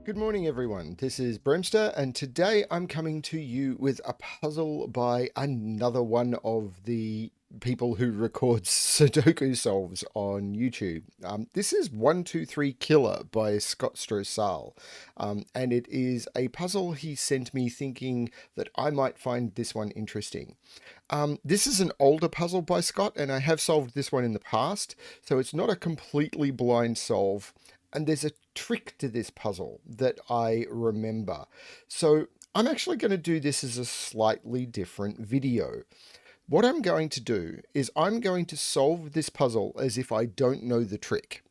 Good morning, everyone. This is Bremster, and today I'm coming to you with a puzzle by another one of the people who records Sudoku solves on YouTube. This is 123 Killer by Scott Strosahl, and it is a puzzle he sent me thinking that I might find this one interesting. This is an older puzzle by Scott, and I have solved this one in the past, so it's not a completely blind solve. And there's a trick to this puzzle that I remember. So I'm actually going to do this as a slightly different video. What I'm going to do is I'm going to solve this puzzle as if I don't know the trick.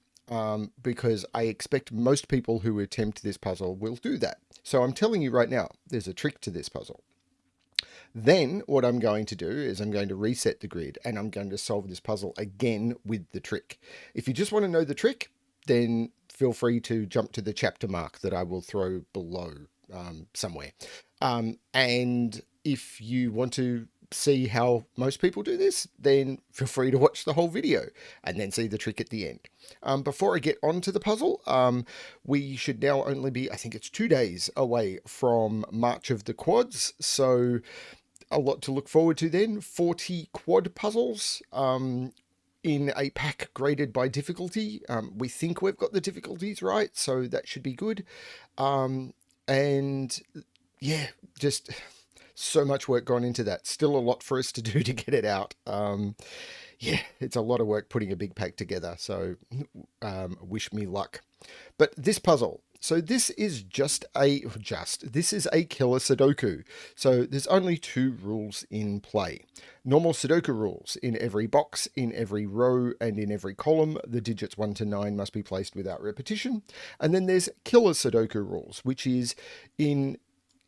Because I expect most people who attempt this puzzle will do that. So I'm telling you right now, there's a trick to this puzzle. Then what I'm going to do is I'm going to reset the grid and I'm going to solve this puzzle again with the trick. If you just want to know the trick, then feel free to jump to the chapter mark that I will throw below somewhere. And if you want to see how most people do this, then feel free to watch the whole video and then see the trick at the end. Before I get on to the puzzle, we should now only be, I think it's 2 days away from March of the Quads. So a lot to look forward to then. 40 quad puzzles in a pack graded by difficulty. We think we've got the difficulties right, so that should be good. And yeah, just so much work gone into that. Still a lot for us to do to get it out. Yeah, it's a lot of work putting a big pack together, so wish me luck. But this puzzle, so this is this is a killer Sudoku. So there's only 2 rules in play. Normal Sudoku rules: in every box, in every row, and in every column, the digits 1 to 9 must be placed without repetition. And then there's killer Sudoku rules, which is in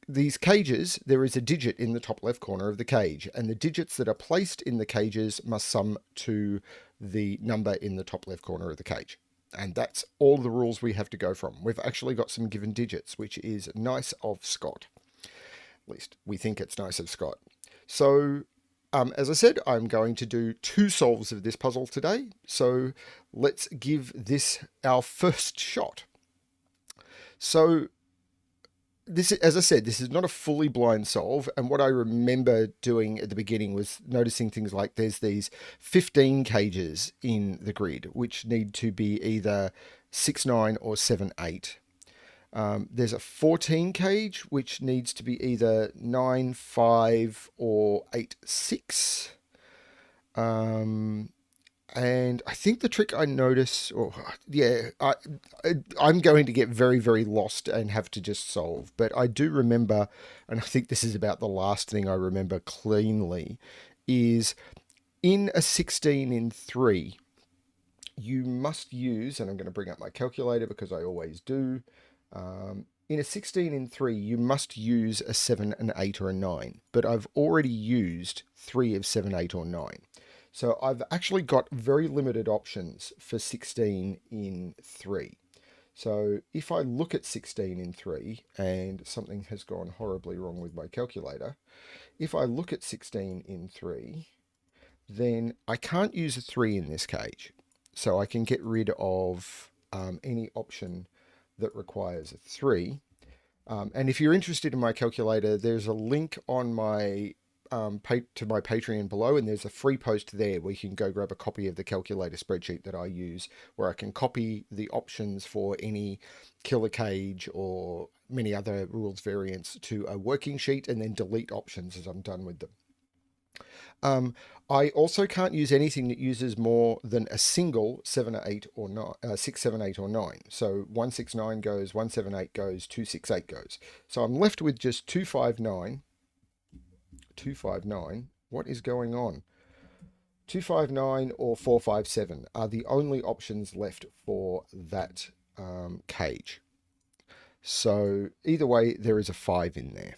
these cages, there is a digit in the top left corner of the cage, and the digits that are placed in the cages must sum to the number in the top left corner of the cage. And that's all the rules we have to go from. We've actually got some given digits, which is nice of Scott. At least we think it's nice of Scott. So, as I said, I'm going to do 2 solves of this puzzle today. So let's give this our first shot. So this, as I said, this is not a fully blind solve. And what I remember doing at the beginning was noticing things like there's these 15 cages in the grid, which need to be either 6, 9 or 7, 8. There's a 14 cage, which needs to be either 9, 5 or 8, 6. And I think the trick I notice, I'm going to get very, very lost and have to just solve. But I do remember, and I think this is about the last thing I remember cleanly, is in a 16 in 3, you must use, and I'm going to bring up my calculator because I always do. In a 16 in 3, you must use a 7, an 8, or a 9. But I've already used 3 of 7, 8, or 9. So I've actually got very limited options for 16 in 3. So if I look at 16 in 3, and something has gone horribly wrong with my calculator, if I look at 16 in 3, then I can't use a 3 in this cage. So I can get rid of any option that requires a 3. And if you're interested in my calculator, there's a link on my to my Patreon below, and there's a free post there where you can go grab a copy of the calculator spreadsheet that I use, where I can copy the options for any killer cage or many other rules variants to a working sheet and then delete options as I'm done with them. I also can't use anything that uses more than a single 7 or 8 or 9, 6, 7, 8 or 9. So 169 goes, 178 goes, 268 goes. So I'm left with just 259. 259. What is going on? 259 or 457 are the only options left for that cage. So either way, there is a 5 in there.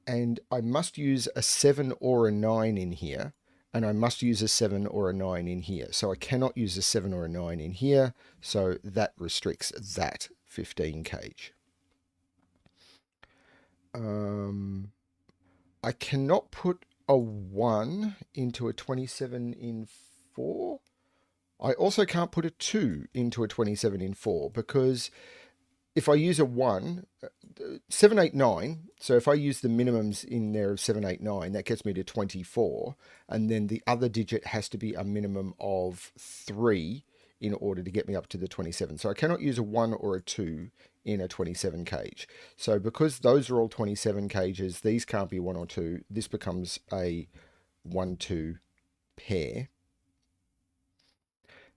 And I must use a 7 or a 9 in here, and I must use a 7 or a 9 in here. So I cannot use a 7 or a 9 in here, so that restricts that 15 cage. I cannot put a 1 into a 27 in 4. I also can't put a 2 into a 27 in 4 because if I use a 1, 7, 8, 9, so if I use the minimums in there of 7, 8, 9, that gets me to 24, and then the other digit has to be a minimum of 3 in order to get me up to the 27. So I cannot use a 1 or a 2 in a 27 cage. So because those are all 27 cages, these can't be 1 or 2. This becomes a 1, 2 pair.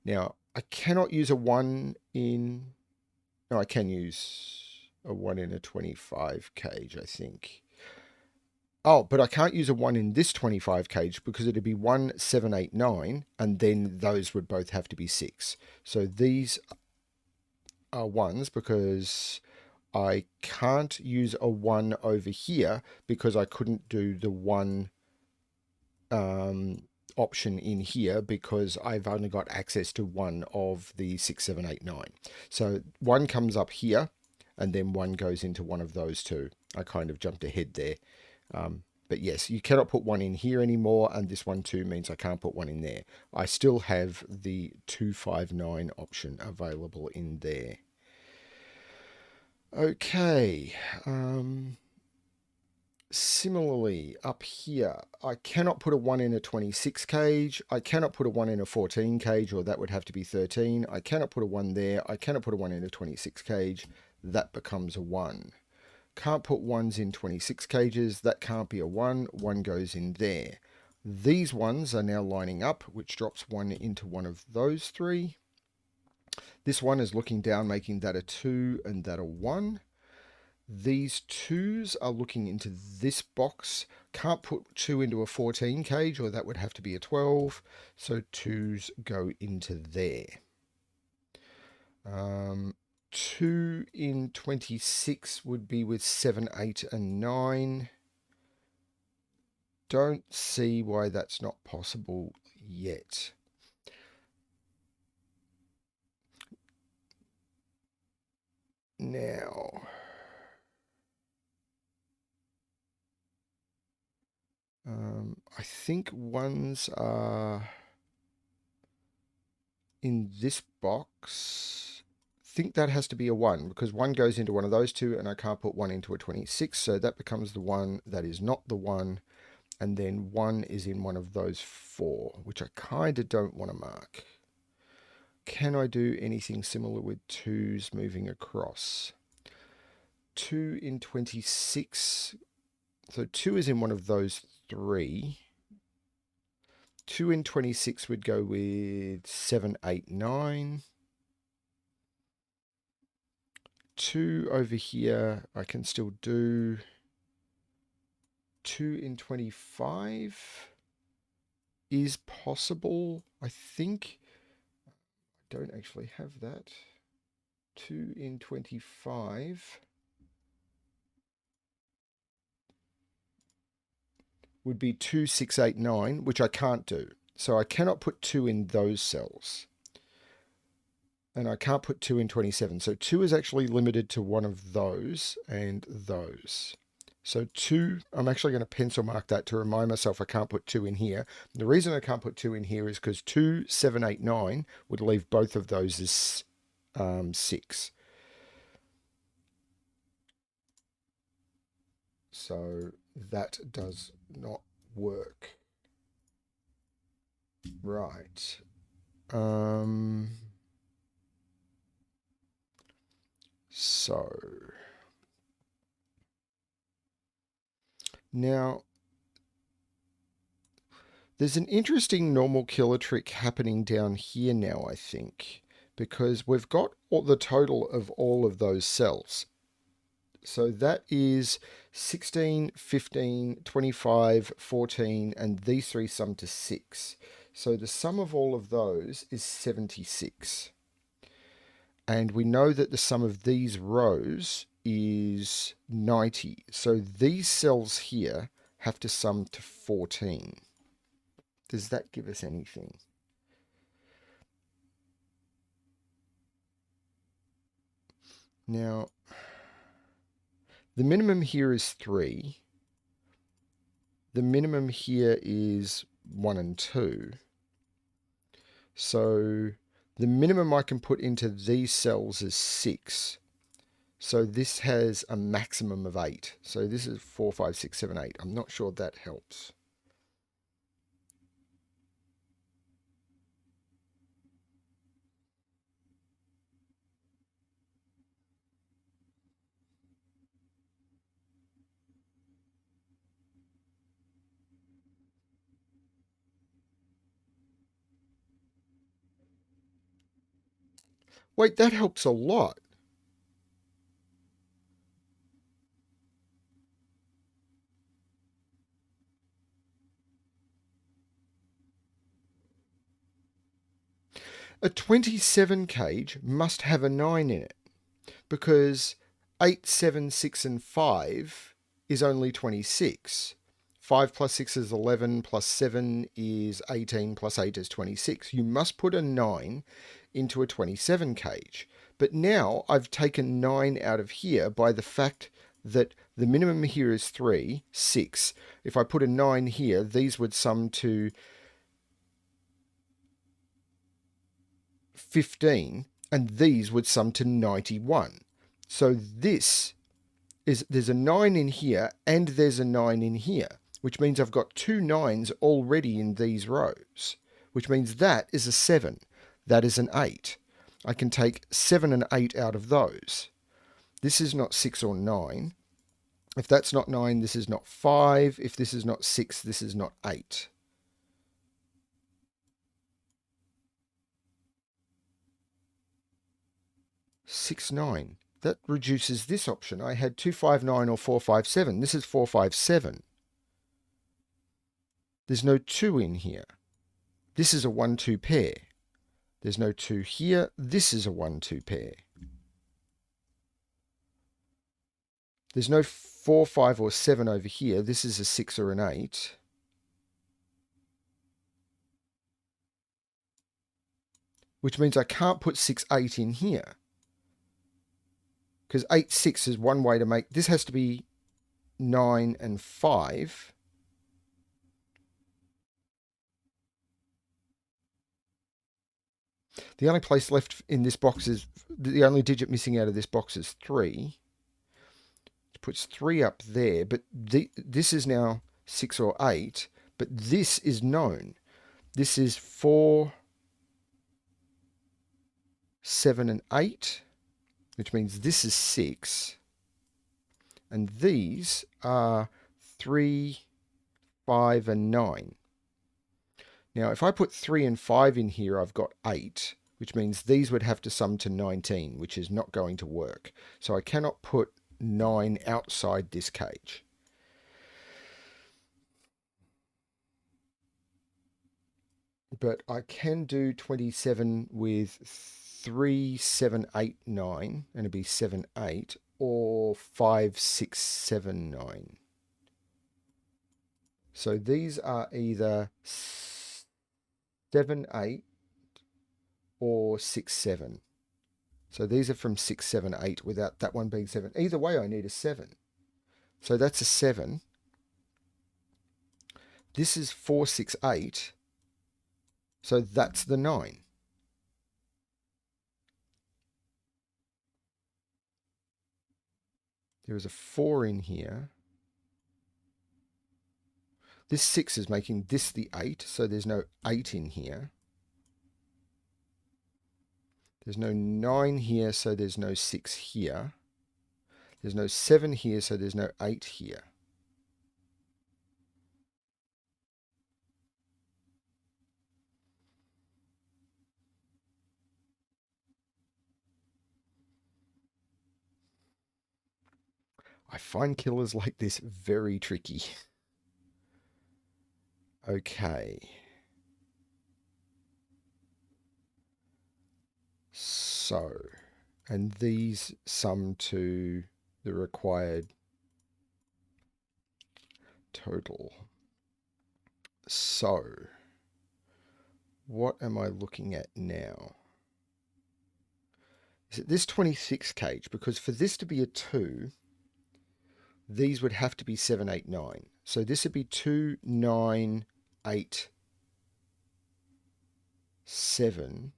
Now, I cannot use a 1 in... No, I can use a 1 in a 25 cage, I think. Oh, but I can't use a 1 in this 25 cage because it'd be 1, 7, 8, 9, and then those would both have to be 6. So these are 1s because I can't use a 1 over here because I couldn't do the 1 option in here because I've only got access to 1 of the 6, 7, 8, 9. So 1 comes up here and then 1 goes into one of those two. I kind of jumped ahead there. But yes, you cannot put 1 in here anymore, and this 1 too means I can't put 1 in there. I still have the 259 option available in there. Okay. Similarly, up here, I cannot put a 1 in a 26 cage. I cannot put a 1 in a 14 cage, or that would have to be 13. I cannot put a 1 there. I cannot put a 1 in a 26 cage. That becomes a 1. Can't put 1s in 26 cages. That can't be a 1. 1 goes in there. These ones are now lining up, which drops 1 into one of those 3. This one is looking down, making that a 2 and that a 1. These 2s are looking into this box. Can't put 2 into a 14 cage, or that would have to be a 12. So 2s go into there. 2 in 26 would be with 7, 8, and 9. Don't see why that's not possible yet. Now... I think 1s are in this box. I think that has to be a 1 because 1 goes into one of those two and I can't put 1 into a 26. So that becomes the 1 that is not the 1. And then 1 is in one of those 4, which I kind of don't want to mark. Can I do anything similar with 2s moving across? 2 in 26. So 2 is in one of those 3. 2 in 26 would go with 7, 8, 9. 2 over here, I can still do. 2 in 25 is possible, I think. I don't actually have that. 2 in 25 would be 2, 6, 8, 9, which I can't do. So I cannot put 2 in those cells. And I can't put 2 in 27. So 2 is actually limited to one of those and those. So 2, I'm actually going to pencil mark that to remind myself I can't put 2 in here. The reason I can't put 2 in here is because 2, 7, 8, 9 would leave both of those as 6. So that does not work. Right. So now there's an interesting normal killer trick happening down here now, I think, because we've got the total of all of those cells. So that is 16, 15, 25, 14, and these 3 sum to 6. So the sum of all of those is 76. And we know that the sum of these rows is 90. So these cells here have to sum to 14. Does that give us anything? Now, the minimum here is 3. The minimum here is 1 and 2. So the minimum I can put into these cells is 6. So this has a maximum of 8. So this is 4, 5, 6, 7, 8. I'm not sure that helps. Wait, that helps a lot. A 27 cage must have a 9 in it because 8, 7, 6, and 5 is only 26. 5 plus 6 is 11, plus 7 is 18, plus 8 is 26. You must put a 9 into a 27 cage. But now I've taken 9 out of here by the fact that the minimum here is 3, 6. If I put a 9 here, these would sum to 15, and these would sum to 91. So this is, there's a 9 in here and there's a 9 in here, which means I've got 2 9s already in these rows, which means that is a 7. That is an 8. I can take 7 and 8 out of those. This is not 6 or 9. If that's not 9, this is not 5. If this is not 6, this is not 8. 6, 9. That reduces this option. I had 259 or 457. This is 457. There's no 2 in here. This is a 1-2 pair. There's no 2 here. This is a 1-2 pair. There's no 4, 5, or 7 over here. This is a 6 or an 8. Which means I can't put 6, 8 in here. Because 8, 6 is one way to make... This has to be 9 and 5. The only place left in this box is... The only digit missing out of this box is 3. It puts 3 up there, but this is now 6 or 8. But this is known. This is 4, 7, and 8. Which means this is 6. And these are 3, 5, and 9. Now, if I put 3 and 5 in here, I've got 8, which means these would have to sum to 19, which is not going to work. So I cannot put 9 outside this cage. But I can do 27 with 3, 7, 8, 9, and it'd be 7, 8, or 5, 6, 7, 9. So these are either 7, 8, or 6, 7. So these are from 6, 7, 8 without that one being 7. Either way, I need a 7. So that's a 7. This is 4, 6, 8. So that's the 9. There is a 4 in here. This 6 is making this the 8, so there's no 8 in here. There's no 9 here, so there's no 6 here. There's no 7 here, so there's no 8 here. I find killers like this very tricky. Okay. So, and these sum to the required total. So, what am I looking at now? Is it this 26 cage? Because for this to be a 2, these would have to be 7, 8, 9. So this would be 2, 9, 8, 7.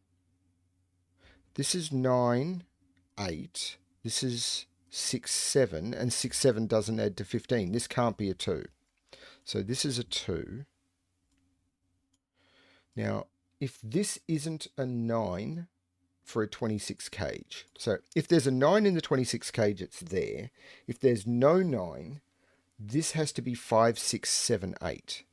This is 9, 8. This is 6, 7, and 6, 7 doesn't add to 15. This can't be a 2. So this is a 2. Now, if this isn't a 9 for a 26 cage, so if there's a 9 in the 26 cage, it's there. If there's no 9, this has to be 5, 6, 7, 8.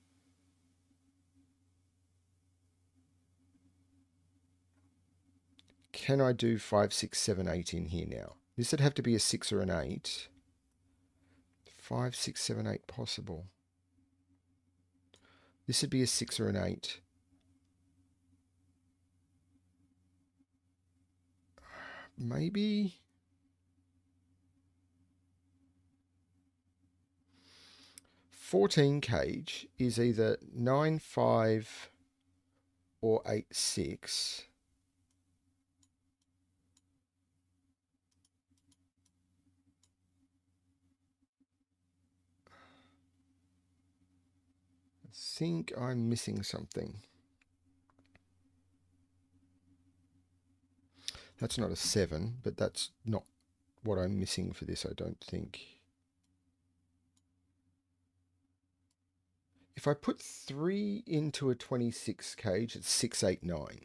Can I do 5, 6, 7, 8 in here now? This would have to be a 6 or an 8. 5, 6, 7, 8 possible. This would be a 6 or an 8. Maybe 14 cage is either 9, 5 or 8, 6. I think I'm missing something. That's not a 7, but that's not what I'm missing for this, I don't think. If I put 3 into a 26 cage, it's 6, 8, 9.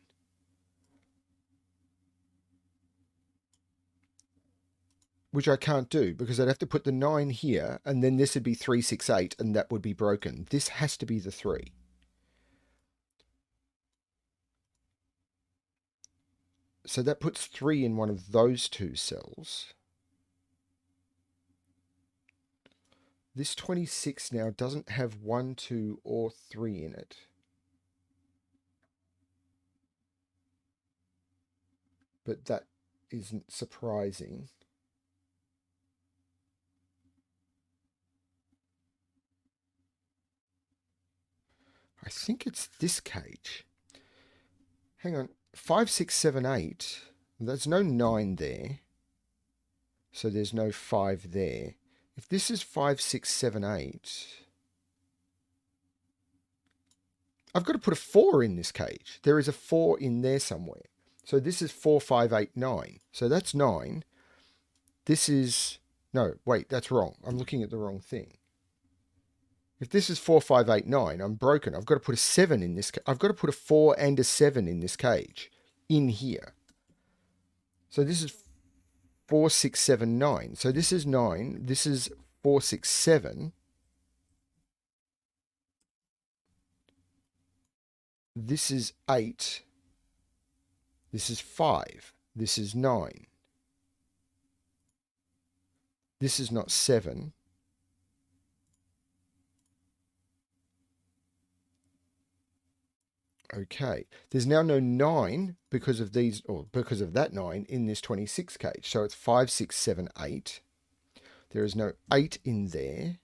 Which I can't do because I'd have to put the 9 here and then this would be 3, 6, 8 and that would be broken. This has to be the 3. So that puts 3 in one of those two cells. This 26 now doesn't have 1, 2, or 3 in it. But that isn't surprising. I think it's this cage. Hang on. 5, 6, 7, 8. There's no 9 there. So there's no 5 there. If this is 5, 6, 7, 8, I've got to put a 4 in this cage. There is a 4 in there somewhere. So this is 4, 5, 8, 9. So that's 9. This is... No, wait, that's wrong. I'm looking at the wrong thing. If this is 4, 5, 8, 9, I'm broken. I've got to put a 7 in this. I've got to put a 4 and a 7 in this cage. In here. So this is 4, 6, 7, 9. So this is 9. This is 4, 6, 7. This is 8. This is 5. This is 9. This is not 7. Okay. There's now no 9 because of these, or because of that 9 in this 26 cage. So it's 5, 6, 7, 8. There is no 8 in there.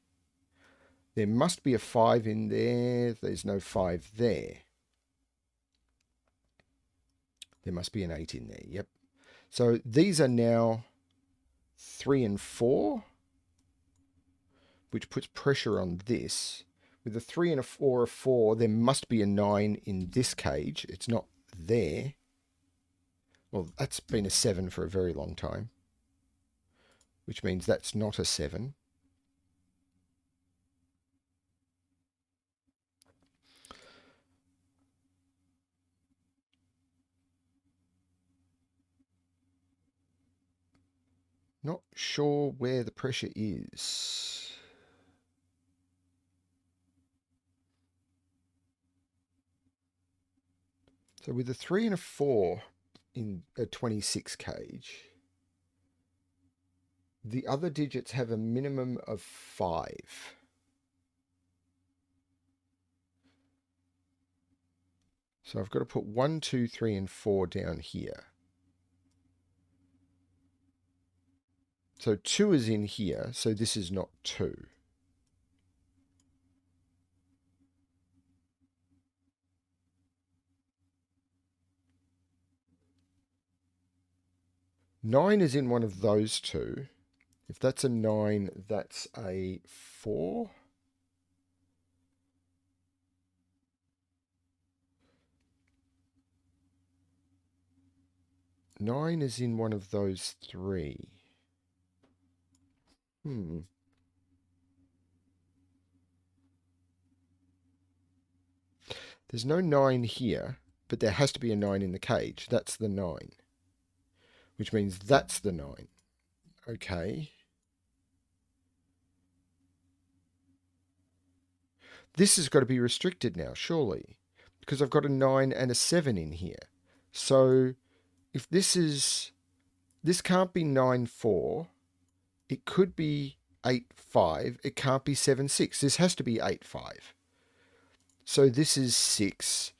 There must be a 5 in there. There's no 5 there. There must be an 8 in there. Yep. So these are now 3 and 4, which puts pressure on this. With a 3 and a 4 or a 4, there must be a 9 in this cage. It's not there. Well, that's been a 7 for a very long time, which means that's not a 7. Not sure where the pressure is. So with a 3 and a 4 in a 26 cage, the other digits have a minimum of 5. So I've got to put 1, 2, 3, and 4 down here. So 2 is in here, so this is not 2. Nine is in one of those two. If that's a 9, that's a 4. Nine is in one of those 3. Hmm. There's no 9 here, but there has to be a 9 in the cage. That's the 9, which means that's the 9. Okay. This has got to be restricted now, surely, because I've got a 9 and a 7 in here. So if this can't be 9 4, it could be 8 5, it can't be 7 6. This has to be 8 5. So this is 6,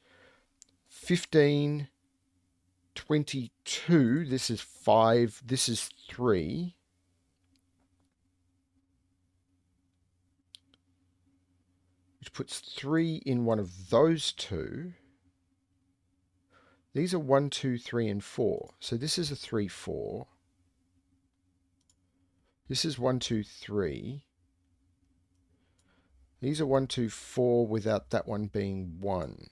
15, 22. This is 5, this is 3. Which puts 3 in one of those two. These are 1, 2, 3, and 4. So this is a 3, 4. This is 1, 2, 3. These are 1, 2, 4 without that one being 1.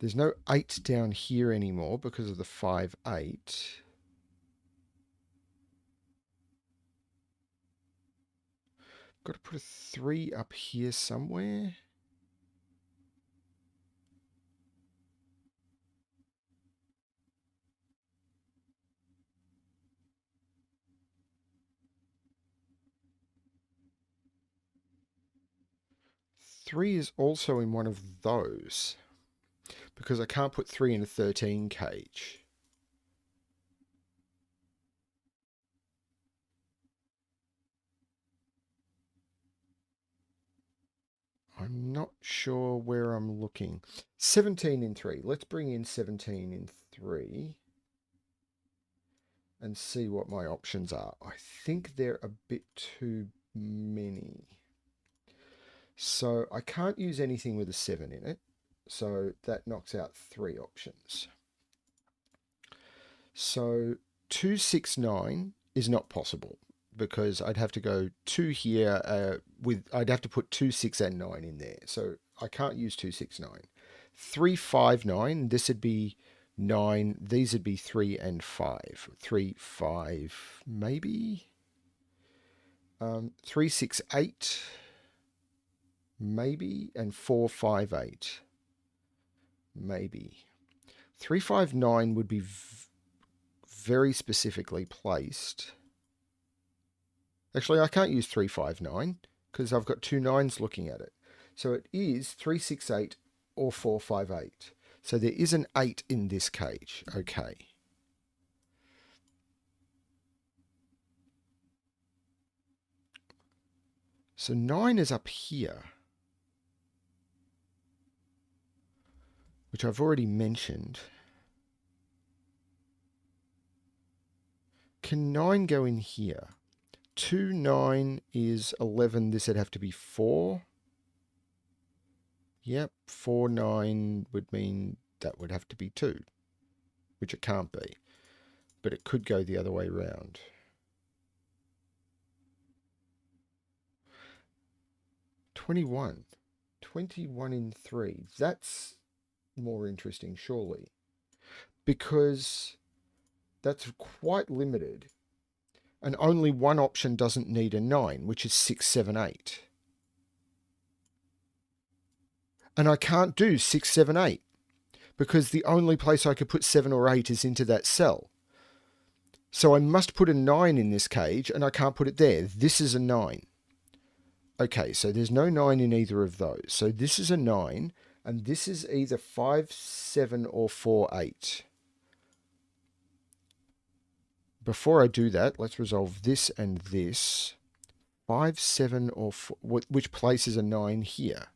There's no 8 down here anymore because of the 5, 8. Got to put a 3 up here somewhere. Three is also in one of those because I can't put 3 in a 13 cage. I'm not sure where I'm looking. 17 in 3. Let's bring in 17 in 3 and see what my options are. I think they're a bit too many. So I can't use anything with a 7 in it. So that knocks out 3 options. So 269 is not possible because I'd have to go 2 here I'd have to put 2, 6, and 9 in there. So I can't use 269. 359, this would be 9. These would be 3 and 5. 3, 5, maybe. 368, maybe. And 458, maybe. 359 would be very specifically placed. Actually, I can't use 359 because I've got two 9s looking at it. So it is 368 or 458. So there is an 8 in this cage. Okay. So 9 is up here, which I've already mentioned. Can 9 go in here? 2, 9 is 11. This would have to be 4. Yep, 4, 9 would mean that would have to be 2, which it can't be. But it could go the other way around. 21. 21 in 3. That's more interesting, surely. Because that's quite limited. And only one option doesn't need a 9, which is 6, 7, 8. And I can't do 6, 7, 8 because the only place I could put 7 or 8 is into that cell. So I must put a 9 in this cage and I can't put it there. This is a 9. Okay, so there's no 9 in either of those. So this is a 9 and this is either 5, 7 or 4, 8. Before I do that, let's resolve this and this. 5, 7 or 4, which place is a 9 here?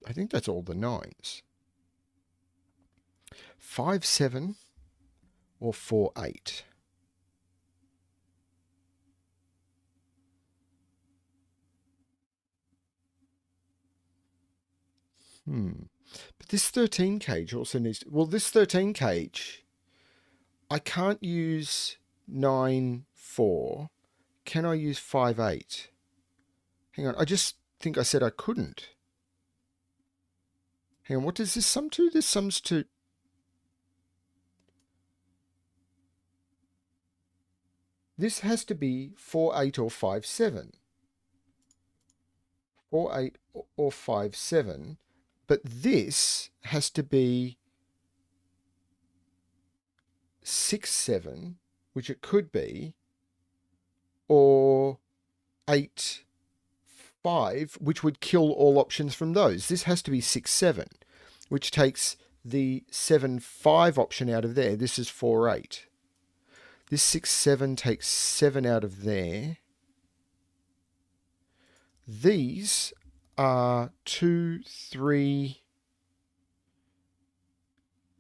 I think that's all the 9s. 5, 7 or 4, 8. But this 13 cage also needs to, well, this 13 cage, I can't use 9, 4. Can I use 5, 8? Hang on, I just think I said I couldn't. Hang on, what does this sum to? This sums to... This has to be 4, 8 or 5, 7. 4, 8 or 5, 7. But this has to be 6, 7, which it could be, or 8, 5, which would kill all options from those. This has to be 6, 7, which takes the 7, 5 option out of there. This is 4, 8. This 6, 7 takes 7 out of there. These are 2, 3,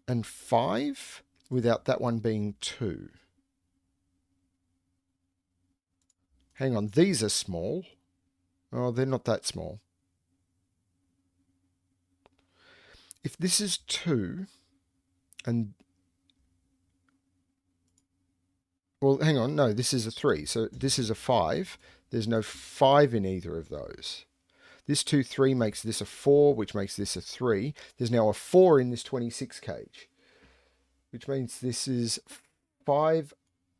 and 5, without that one being 2. Hang on, these are small. Oh, they're not that small. If this is 2, and... Well, hang on, no, this is a 3, so this is a 5. There's no 5 in either of those. This 2, 3 makes this a 4, which makes this a 3. There's now a 4 in this 26 cage, which means this is 5,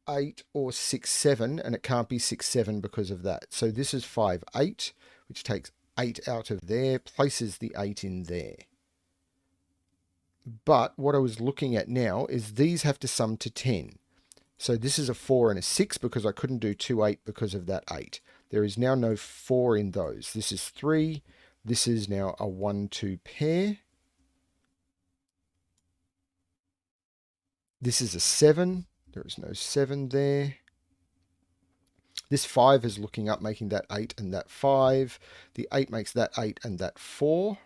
8, or 6, 7, and it can't be 6, 7 because of that. So this is 5, 8, which takes 8 out of there, places the 8 in there. But what I was looking at now is these have to sum to 10. So this is a 4 and a 6 because I couldn't do 2, 8 because of that 8. There is now no 4 in those. This is 3. This is now a 1, 2 pair. This is a 7. There is no 7 there. This 5 is looking up, making that 8 and that 5. The 8 makes that 8 and that 4.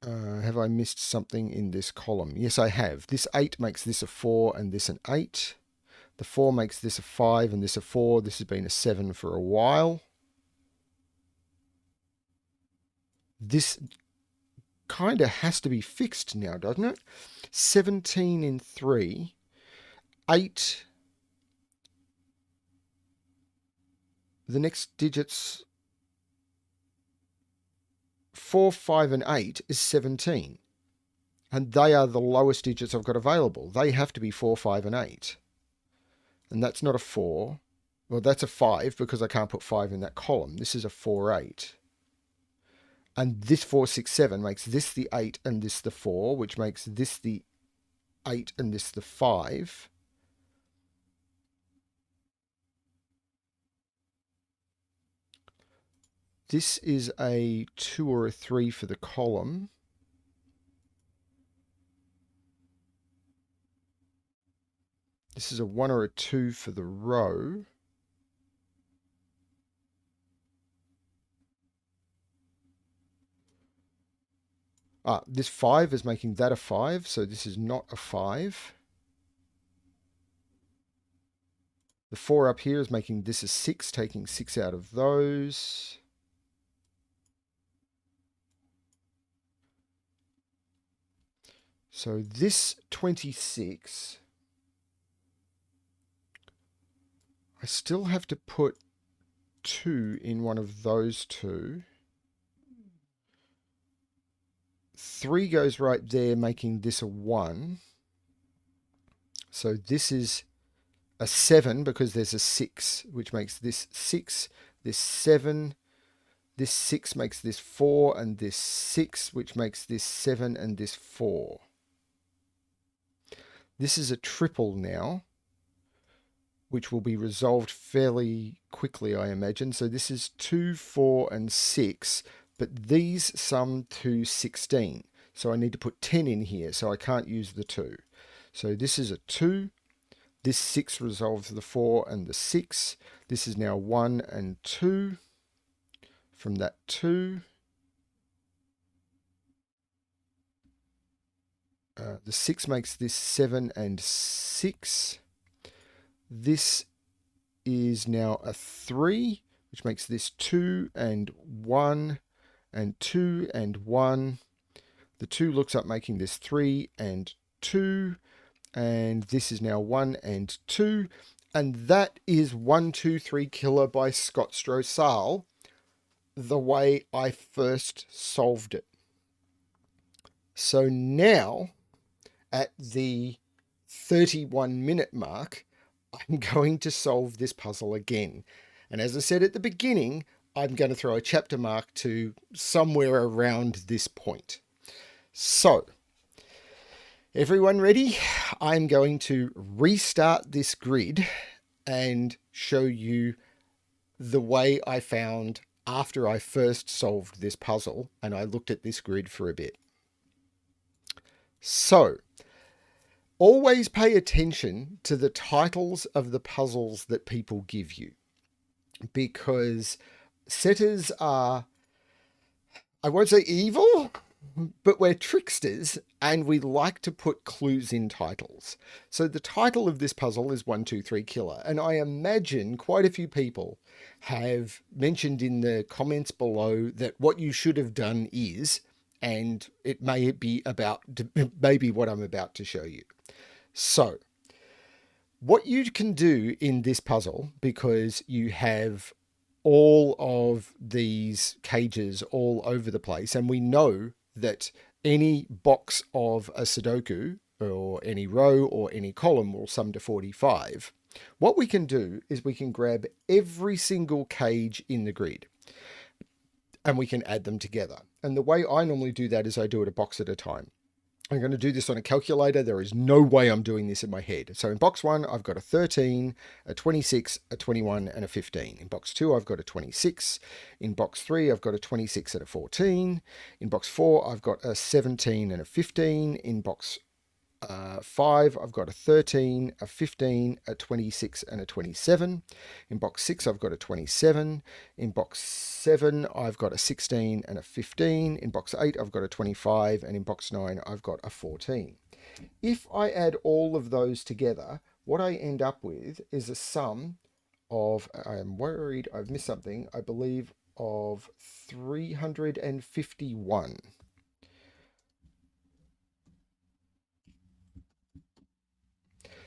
Have I missed something in this column? Yes, I have. This 8 makes this a 4 and this an 8. The 4 makes this a 5 and this a 4. This has been a 7 for a while. This kind of has to be fixed now, doesn't it? 17 in 3. 8. The next digits... 4, 5, and 8 is 17. And they are the lowest digits I've got available. They have to be 4, 5, and 8. And that's not a 4. Well, that's a 5 because I can't put 5 in that column. This is a 4, 8. And this 4, 6, 7 makes this the 8 and this the 4, which makes this the 8 and this the 5. This is a 2 or a 3 for the column. This is a 1 or a 2 for the row. This 5 is making that a 5, so this is not a 5. The 4 up here is making this a 6, taking 6 out of those. So this 26, I still have to put 2 in one of those two. 3 goes right there, making this a 1. So this is a 7 because there's a 6, which makes this 6, this 7. This 6 makes this 4, and this 6, which makes this 7 and this 4. This is a triple now, which will be resolved fairly quickly, I imagine. So this is 2, 4, and 6, but these sum to 16. So I need to put 10 in here, so I can't use the 2. So this is a 2. This 6 resolves the 4 and the 6. This is now 1 and 2. From that 2. The 6 makes this 7 and 6. This is now a 3, which makes this 2 and 1 and 2 and 1. The 2 looks up, making this 3 and 2. And this is now 1 and 2. And that is 123 Killer by Scott Strosahl, the way I first solved it. So now, at the 31-minute mark, I'm going to solve this puzzle again. And as I said at the beginning, I'm going to throw a chapter mark to somewhere around this point. So, everyone ready? I'm going to restart this grid and show you the way I found after I first solved this puzzle and I looked at this grid for a bit. So, always pay attention to the titles of the puzzles that people give you, because setters are, I won't say evil, but we're tricksters and we like to put clues in titles. So the title of this puzzle is 123 Killer, and I imagine quite a few people have mentioned in the comments below that what you should have done is, and it may be about maybe what I'm about to show you. So what you can do in this puzzle, because you have all of these cages all over the place, and we know that any box of a Sudoku or any row or any column will sum to 45. What we can do is we can grab every single cage in the grid and we can add them together. And the way I normally do that is I do it a box at a time. I'm going to do this on a calculator. There is no way I'm doing this in my head. So in box 1, I've got a 13, a 26, a 21, and a 15. In box 2, I've got a 26. In box 3, I've got a 26 and a 14. In box 4, I've got a 17 and a 15. In box 5, I've got a 13, a 15, a 26, and a 27. In box 6, I've got a 27. In box 7, I've got a 16 and a 15. In box 8, I've got a 25. And in box 9, I've got a 14. If I add all of those together, what I end up with is a sum of, I'm worried I've missed something, I believe of 351.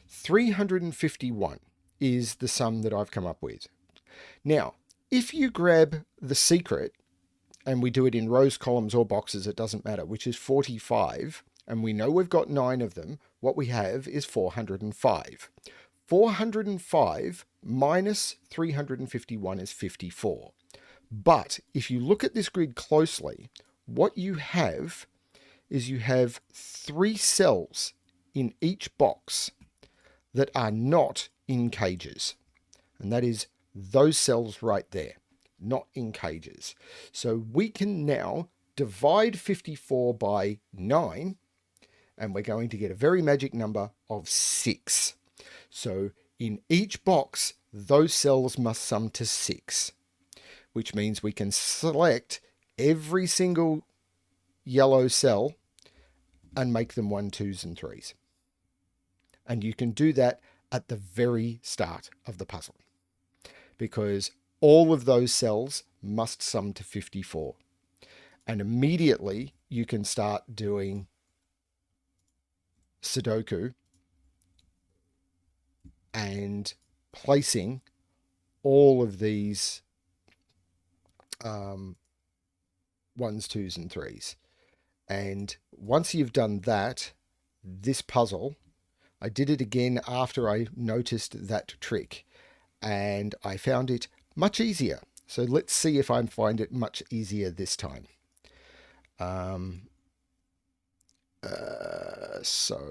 351 is the sum that I've come up with. Now, if you grab the secret, and we do it in rows, columns, or boxes, it doesn't matter, which is 45, and we know we've got 9 of them, what we have is 405. 405 minus 351 is 54. But if you look at this grid closely, what you have is you have 3 cells in each box that are not in cages. And that is those cells right there, not in cages. So we can now divide 54 by 9, and we're going to get a very magic number of 6. So in each box, those cells must sum to 6, which means we can select every single yellow cell and make them 1s, 2s, and 3s. And you can do that at the very start of the puzzle, because all of those cells must sum to 54. And immediately you can start doing Sudoku and placing all of these 1s, 2s, and 3s. And once you've done that, this puzzle, I did it again after I noticed that trick, and I found it much easier. So let's see if I find it much easier this time. So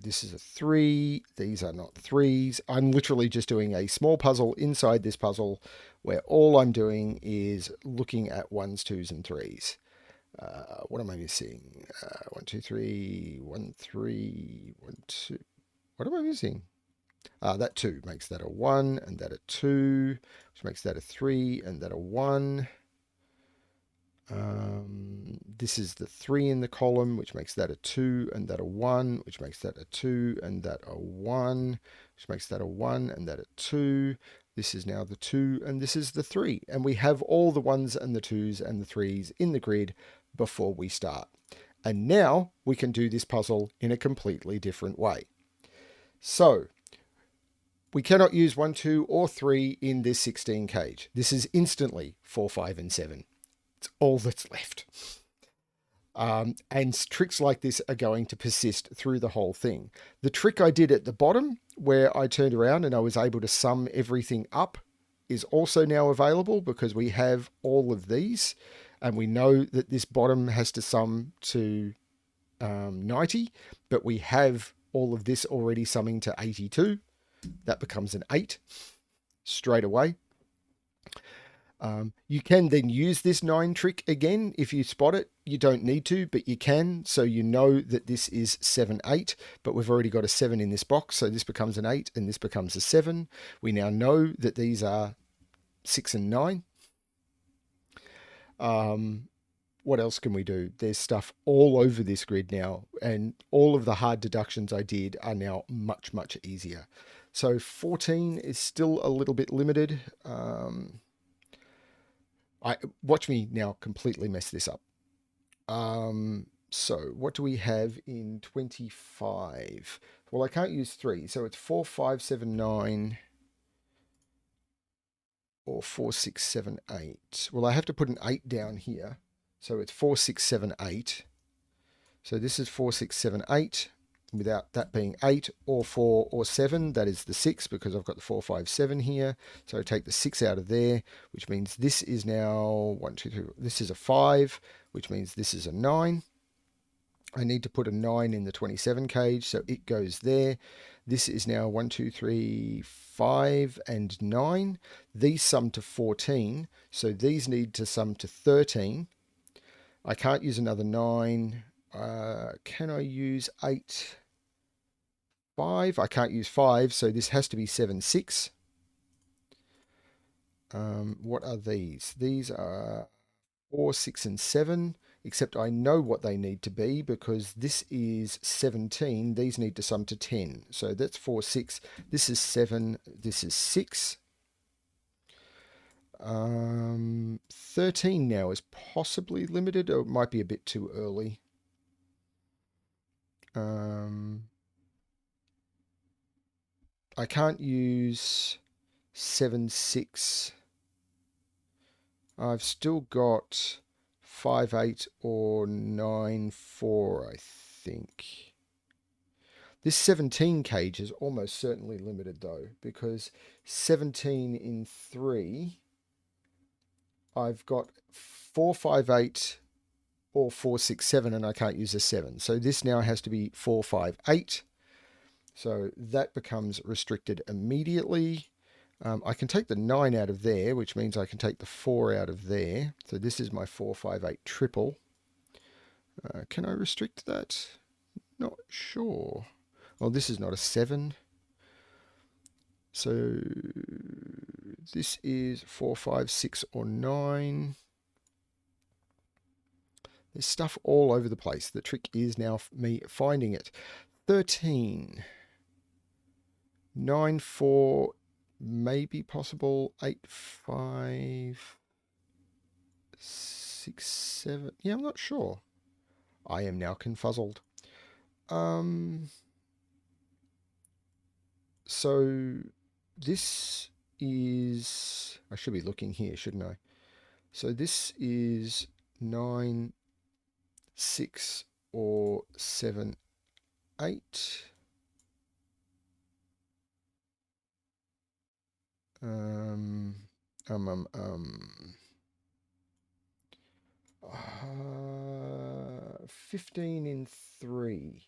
this is a 3. These are not 3s. I'm literally just doing a small puzzle inside this puzzle where all I'm doing is looking at 1s, 2s, and 3s. What am I missing? 1, 2, 3, 1, 3, 1, 2. What am I missing? That 2 makes that a 1, and that a 2, which makes that a 3, and that a 1. This is the 3 in the column, which makes that a 2, and that a 1, which makes that a 2, and that a 1, which makes that a 1, and that a 2. This is now the 2, and this is the 3. And we have all the 1s and the 2s and the 3s in the grid before we start. And now we can do this puzzle in a completely different way. So We cannot use 1, 2, or 3 in this 16 cage. This is instantly 4, 5, and 7. It's all that's left. And tricks like this are going to persist through the whole thing. The trick I did at the bottom, where I turned around and I was able to sum everything up, is also now available because we have all of these. And we know that this bottom has to sum to 90, but we have all of this already summing to 82. That becomes an 8 straight away. You can then use this 9 trick again if you spot it. You don't need to, but you can, so you know that this is 7, 8, but we've already got a 7 in this box, so this becomes an 8 and this becomes a 7. We now know that these are 6 and 9. What else can we do? There's stuff all over this grid now, and all of the hard deductions I did are now much, much easier. So 14 is still a little bit limited. Watch me now completely mess this up. So what do we have in 25? Well, I can't use 3, so it's 4, 5, 7, 9, or 4, 6, 7, 8. Well, I have to put an 8 down here, so it's 4, 6, 7, 8. So this is 4, 6, 7, 8. Without that being 8 or 4 or 7, that is the 6 because I've got the 4, 5, 7 here. So I take the 6 out of there, which means this is now 1, 2, 3. This is a 5, which means this is a 9. I need to put a 9 in the 27 cage, so it goes there. This is now 1, 2, 3, 5, and 9. These sum to 14, so these need to sum to 13. I can't use another 9. Can I use 8? 5. I can't use 5, so this has to be 7, 6. What are these? These are 4, 6, and 7, except I know what they need to be because this is 17. These need to sum to 10. So that's 4, 6. This is 7. This is 6. 13 now is possibly limited, or it might be a bit too early. I can't use 7, 6. I've still got 5, 8 or 9, 4, I think. This 17 cage is almost certainly limited though, because 17 in 3, I've got 4, 5, 8 or 4, 6, 7, and I can't use a 7. So this now has to be 4, 5, 8. So that becomes restricted immediately. I can take the 9 out of there, which means I can take the 4 out of there. So this is my 4, 5, 8 triple. Can I restrict that? Not sure. Well, this is not a 7. So this is 4, 5, 6, or 9. There's stuff all over the place. The trick is now me finding it. 13. 9, 4, maybe possible. 8, 5, 6, 7. Yeah, I'm not sure. I am now confuzzled. So this is, I should be looking here, shouldn't I? So this is 9, 6, or 7, 8. Um, 15 in 3.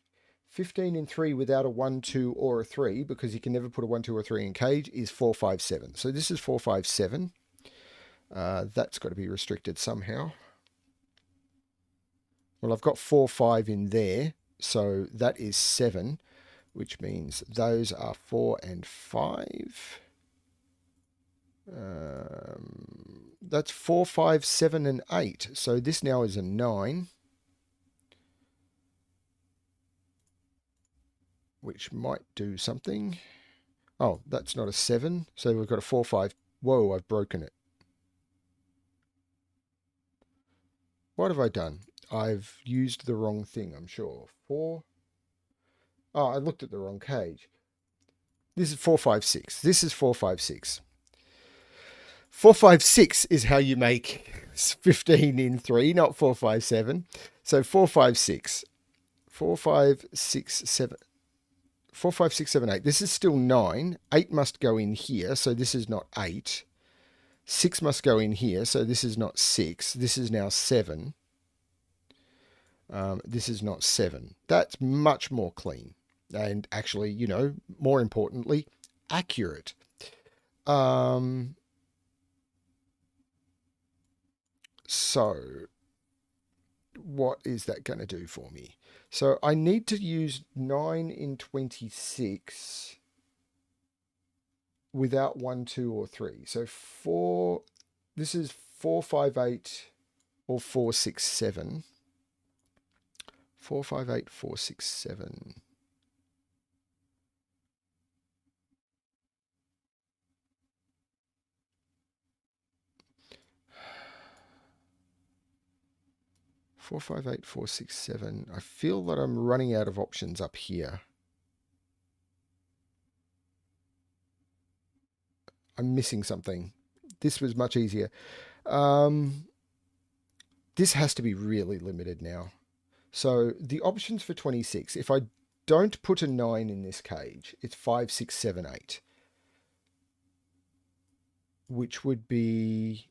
15 in 3 without a 1, 2, or a 3, because you can never put a 1, 2, or 3 in cage, is 4, 5, 7. So this is 4, 5, 7. That's got to be restricted somehow. Well, I've got 4, 5 in there, so that is 7, which means those are 4 and 5. That's 4, 5, 7, and 8. So this now is a 9, which might do something. Oh, that's not a 7. So we've got a 4, 5. Whoa, I've broken it. What have I done? I've used the wrong thing, I'm sure. 4. Oh, I looked at the wrong cage. This is 456. This is 456. 456 is how you make 15 in 3, not 457. So 456. 4, 5, 6, 7. 4, 5, 6, 7, 8. This is still 9. 8 must go in here, so this is not 8. 6 must go in here, so this is not 6. This is now 7. This is not 7. That's much more clean. And actually, more importantly, accurate. So what is that going to do for me? So I need to use 9 in 26 without 1, 2, or 3. So 4, this is 4, 5, 8, or 4, 6, 7. 4, 5, 8, 4, 6, 7. 4, 5, 8, 4, 6, 7. I feel that I'm running out of options up here. I'm missing something. This was much easier. This has to be really limited now. So the options for 26, if I don't put a 9 in this cage, it's 5, 6, 7, 8. Which would be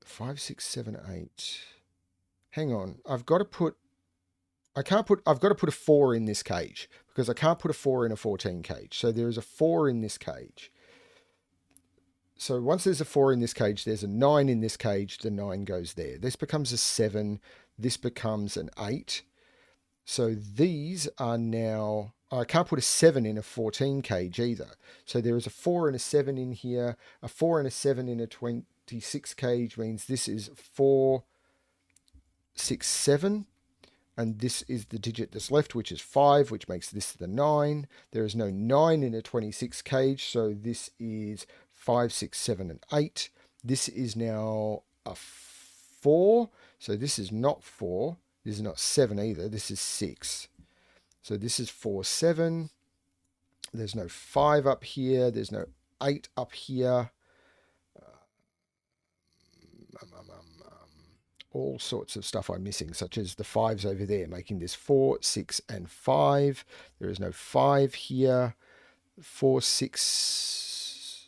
5, 6, 7, 8. Hang on. I've got to put a 4 in this cage because I can't put a 4 in a 14 cage. So there is a 4 in this cage. So once there's a 4 in this cage, there's a 9 in this cage. The 9 goes there. This becomes a 7. This becomes an 8. So these are now... I can't put a 7 in a 14 cage either. So there is a 4 and a 7 in here. A 4 and a 7 in a 26 cage means this is 4, 6, 7. And this is the digit that's left, which is 5, which makes this the 9. There is no 9 in a 26 cage, so this is 5, 6, 7, and 8. This is now a 4, so this is not 4. This is not 7 either. This is 6. So this is 4, 7. There's no 5 up here. There's no 8 up here. All sorts of stuff I'm missing, such as the 5s over there, making this 4, 6, and 5. There is no 5 here. 4, 6,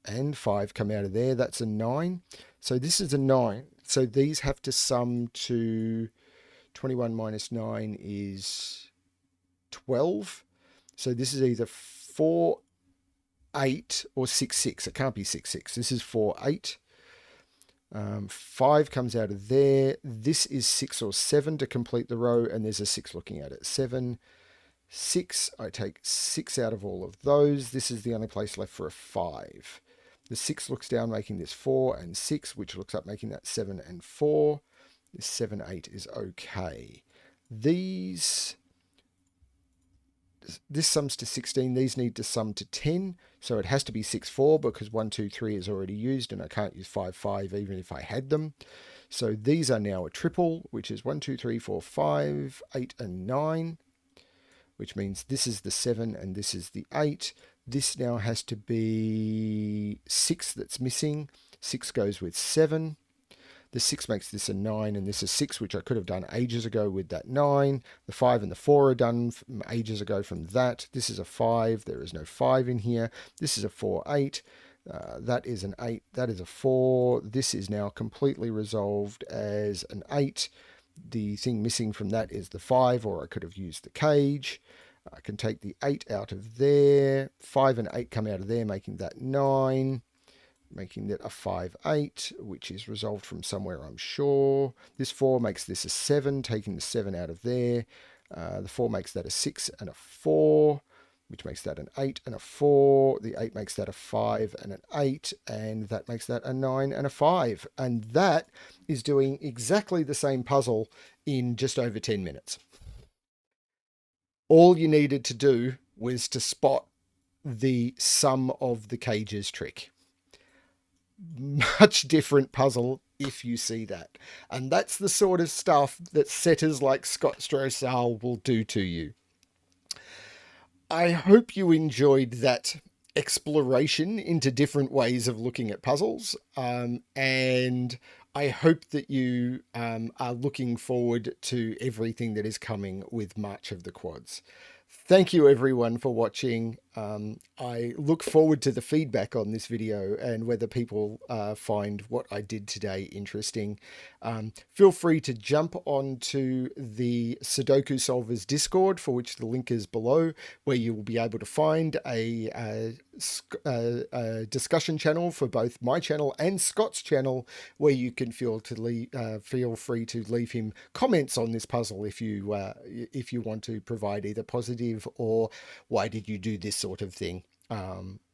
and 5 come out of there. That's a 9. So this is a 9. So these have to sum to 21 minus 9 is 12. So this is either 4, 8 or 6, 6. It can't be 6, 6. This is 4, 8. 5 comes out of there. This is 6 or 7 to complete the row, and there's a 6 looking at it. 7, 6. I take 6 out of all of those. This is the only place left for a 5. The 6 looks down, making this 4 and 6, which looks up, making that 7 and 4. This 7, 8 is okay. This sums to 16. These need to sum to 10. So it has to be 6, 4 because 1, 2, 3 is already used and I can't use 5, 5 even if I had them. So these are now a triple, which is 1, 2, 3, 4, 5, 8, and 9, which means this is the 7 and this is the 8. This now has to be 6 that's missing. 6 goes with 7. The 6 makes this a 9, and this is 6, which I could have done ages ago with that 9. The 5 and the 4 are done from ages ago from that. This is a 5. There is no 5 in here. This is a 4, 8. That is an 8. That is a 4. This is now completely resolved as an 8. The thing missing from that is the 5, or I could have used the cage. I can take the 8 out of there. 5 and 8 come out of there, making that 9. Making that a 5, 8, which is resolved from somewhere, I'm sure. This 4 makes this a 7, taking the 7 out of there. The 4 makes that a 6 and a 4, which makes that an 8 and a 4. The 8 makes that a 5 and an 8, and that makes that a 9 and a 5. And that is doing exactly the same puzzle in just over 10 minutes. All you needed to do was to spot the sum of the cages trick. Much different puzzle if you see that. And that's the sort of stuff that setters like Scott Strosahl will do to you. I hope you enjoyed that exploration into different ways of looking at puzzles. And I hope that you are looking forward to everything that is coming with March of the Quads. Thank you everyone for watching. I look forward to the feedback on this video and whether people find what I did today interesting. Feel free to jump onto the Sudoku Solvers Discord, for which the link is below, where you will be able to find a discussion channel for both my channel and Scott's channel, where you can feel free to leave him comments on this puzzle if you want to provide either positive or why did you do this sort of thing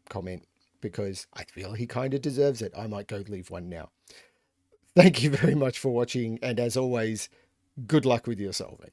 comment, because I feel he kind of deserves it. I might go leave one now. Thank you very much for watching, and as always, good luck with your solving.